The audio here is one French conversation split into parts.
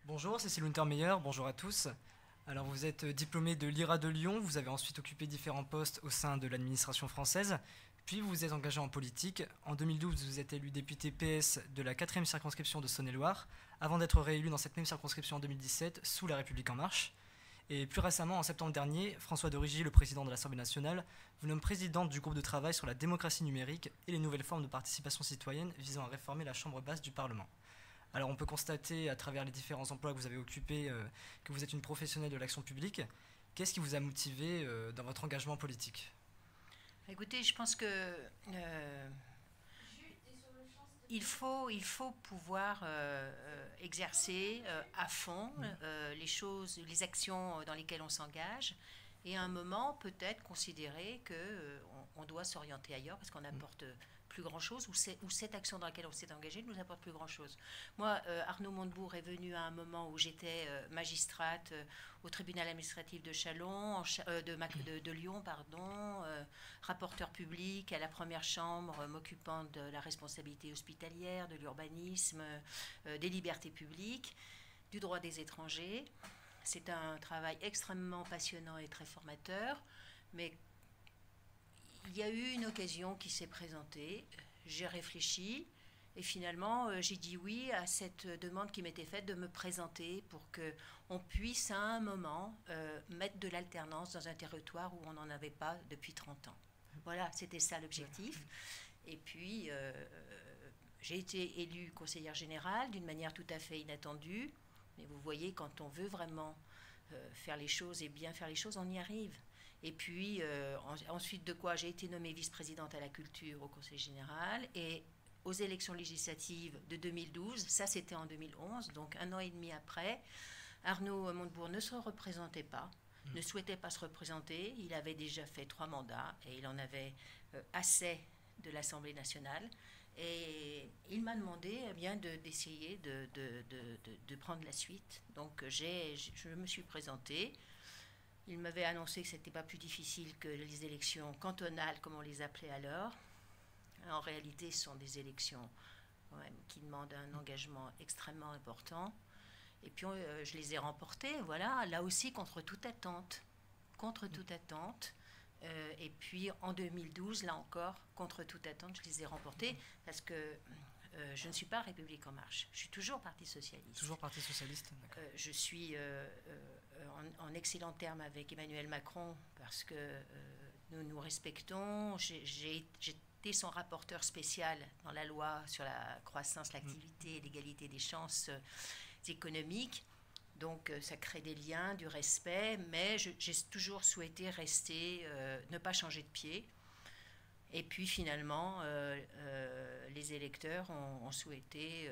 Bonjour, c'est Cécile Untermeyer, bonjour à tous. Alors vous êtes diplômé de l'IRA de Lyon, vous avez ensuite occupé différents postes au sein de l'administration française, puis vous vous êtes engagé en politique. En 2012, vous êtes élu député PS de la 4e circonscription de Saône-et-Loire, avant d'être réélu dans cette même circonscription en 2017 sous La République En Marche. Et plus récemment, en septembre dernier, François de Rugy, le président de l'Assemblée nationale, vous nomme présidente du groupe de travail sur la démocratie numérique et les nouvelles formes de participation citoyenne visant à réformer la chambre basse du Parlement. Alors on peut constater à travers les différents emplois que vous avez occupés que vous êtes une professionnelle de l'action publique. Qu'est-ce qui vous a motivé dans votre engagement politique ? Écoutez, je pense que il faut pouvoir exercer à fond les actions dans lesquelles on s'engage, et à un moment peut-être considérer qu'on doit s'orienter ailleurs parce qu'on n'apporte plus grand-chose, ou cette action dans laquelle on s'est engagé ne nous apporte plus grand-chose. Moi, Arnaud Montebourg est venu à un moment où j'étais magistrate au tribunal administratif de Châlons, de Lyon, rapporteur public à la première chambre, m'occupant de la responsabilité hospitalière, de l'urbanisme, des libertés publiques, du droit des étrangers. C'est un travail extrêmement passionnant et très formateur, mais il y a eu une occasion qui s'est présentée, j'ai réfléchi et finalement j'ai dit oui à cette demande qui m'était faite de me présenter pour qu'on puisse à un moment mettre de l'alternance dans un territoire où on n'en avait pas depuis 30 ans. Voilà, c'était ça l'objectif. Et puis j'ai été élue conseillère générale d'une manière tout à fait inattendue, mais vous voyez, quand on veut vraiment faire les choses et bien faire les choses, on y arrive. Et puis, ensuite de quoi, j'ai été nommée vice-présidente à la culture au Conseil général. Et aux élections législatives de 2012, ça c'était en 2011, donc un an et demi après, Arnaud Montebourg ne se représentait pas, ne souhaitait pas se représenter. Il avait déjà fait 3 mandats et il en avait assez de l'Assemblée nationale. Et il m'a demandé d'essayer de prendre la suite. Donc je me suis présentée. Il m'avait annoncé que ce n'était pas plus difficile que les élections cantonales, comme on les appelait alors. En réalité, ce sont des élections quand même, qui demandent un engagement extrêmement important. Et puis, je les ai remportées, voilà, là aussi contre toute attente. Contre toute attente. Et puis, en 2012, là encore, contre toute attente, je les ai remportées parce que je ne suis pas République En Marche. Je suis toujours Parti socialiste. Toujours Parti socialiste, d'accord. Je suis en excellent terme avec Emmanuel Macron parce que nous nous respectons. J'ai été son rapporteur spécial dans la loi sur la croissance, l'activité et l'égalité des chances économiques. Donc ça crée des liens, du respect, mais j'ai toujours souhaité rester, ne pas changer de pied. Et puis finalement, les électeurs ont souhaité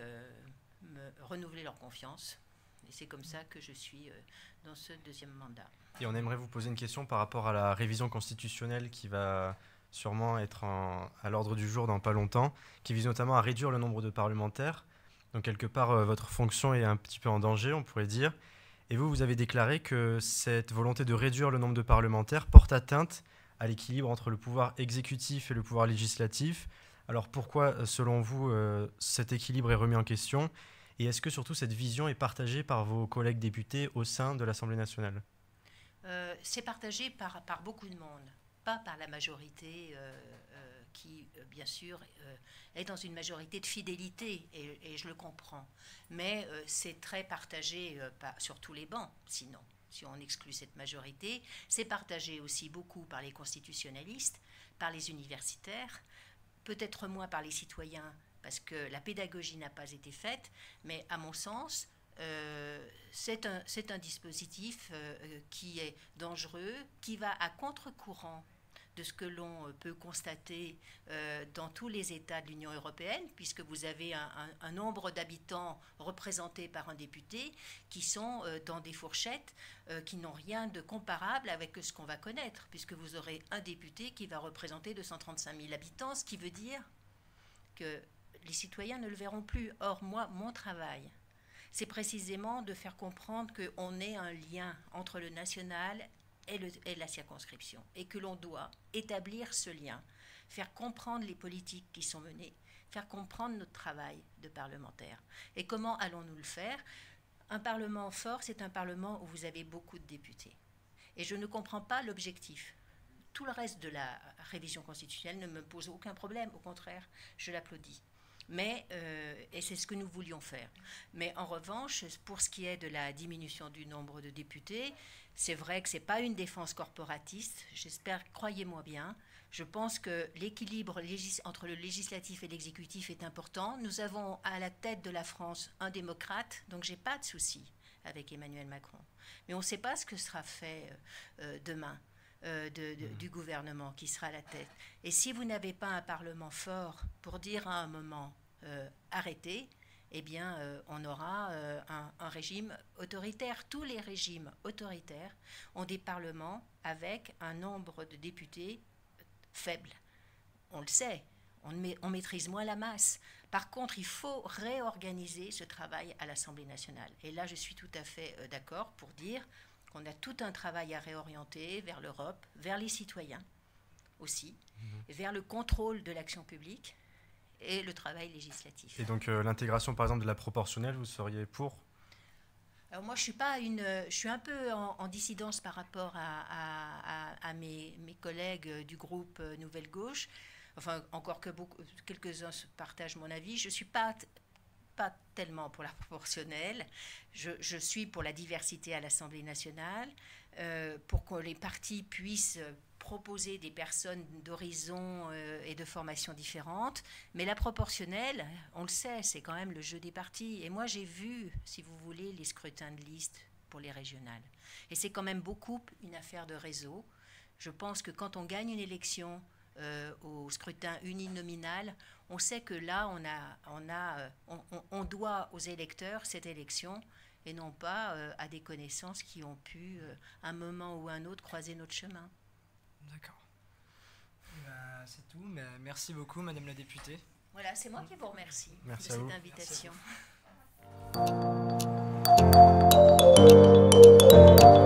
me renouveler leur confiance. Et c'est comme ça que je suis dans ce deuxième mandat. Et on aimerait vous poser une question par rapport à la révision constitutionnelle qui va sûrement être à l'ordre du jour dans pas longtemps, qui vise notamment à réduire le nombre de parlementaires. Donc quelque part, votre fonction est un petit peu en danger, on pourrait dire. Et vous avez déclaré que cette volonté de réduire le nombre de parlementaires porte atteinte à l'équilibre entre le pouvoir exécutif et le pouvoir législatif. Alors pourquoi, selon vous, cet équilibre est remis en question ? Et est-ce que surtout cette vision est partagée par vos collègues députés au sein de l'Assemblée nationale ? C'est partagé par beaucoup de monde, pas par la majorité qui, bien sûr, est dans une majorité de fidélité, et je le comprends. Mais c'est très partagé sur tous les bancs, sinon, si on exclut cette majorité. C'est partagé aussi beaucoup par les constitutionnalistes, par les universitaires, peut-être moins par les citoyens, parce que la pédagogie n'a pas été faite, mais à mon sens, c'est un dispositif qui est dangereux, qui va à contre-courant de ce que l'on peut constater dans tous les États de l'Union européenne, puisque vous avez un nombre d'habitants représentés par un député qui sont dans des fourchettes qui n'ont rien de comparable avec ce qu'on va connaître, puisque vous aurez un député qui va représenter 235 000 habitants, ce qui veut dire que les citoyens ne le verront plus. Or, moi, mon travail, c'est précisément de faire comprendre qu'on est un lien entre le national et la circonscription, et que l'on doit établir ce lien, faire comprendre les politiques qui sont menées, faire comprendre notre travail de parlementaire. Et comment allons-nous le faire? Un Parlement fort, c'est un Parlement où vous avez beaucoup de députés. Et je ne comprends pas l'objectif. Tout le reste de la révision constitutionnelle ne me pose aucun problème, au contraire, je l'applaudis. Mais, et c'est ce que nous voulions faire. Mais en revanche, pour ce qui est de la diminution du nombre de députés, c'est vrai que ce n'est pas une défense corporatiste. J'espère, croyez-moi bien, je pense que l'équilibre entre le législatif et l'exécutif est important. Nous avons à la tête de la France un démocrate, donc je n'ai pas de souci avec Emmanuel Macron. Mais on ne sait pas ce que sera fait demain. Du gouvernement qui sera à la tête. Et si vous n'avez pas un Parlement fort pour dire à un moment arrêtez, eh bien on aura un régime autoritaire. Tous les régimes autoritaires ont des parlements avec un nombre de députés faible. On le sait, on maîtrise moins la masse. Par contre, il faut réorganiser ce travail à l'Assemblée nationale. Et là, je suis tout à fait d'accord pour dire qu'on a tout un travail à réorienter vers l'Europe, vers les citoyens aussi, vers le contrôle de l'action publique et le travail législatif. Et donc l'intégration par exemple de la proportionnelle, vous seriez pour? Alors moi, je suis un peu en dissidence par rapport à mes collègues du groupe Nouvelle Gauche. Enfin, encore que quelques-uns partagent mon avis. Je ne suis pas tellement pour la proportionnelle. Je suis pour la diversité à l'Assemblée nationale, pour que les partis puissent proposer des personnes d'horizons et de formations différentes. Mais la proportionnelle, on le sait, c'est quand même le jeu des partis. Et moi, j'ai vu, si vous voulez, les scrutins de liste pour les régionales. Et c'est quand même beaucoup une affaire de réseau. Je pense que quand on gagne une élection au scrutin uninominal, on sait que là, on doit aux électeurs cette élection et non pas à des connaissances qui ont pu, à un moment ou un autre, croiser notre chemin. D'accord. C'est tout. Mais merci beaucoup, Madame la députée. Voilà, c'est moi qui vous remercie de cette invitation. Merci à vous.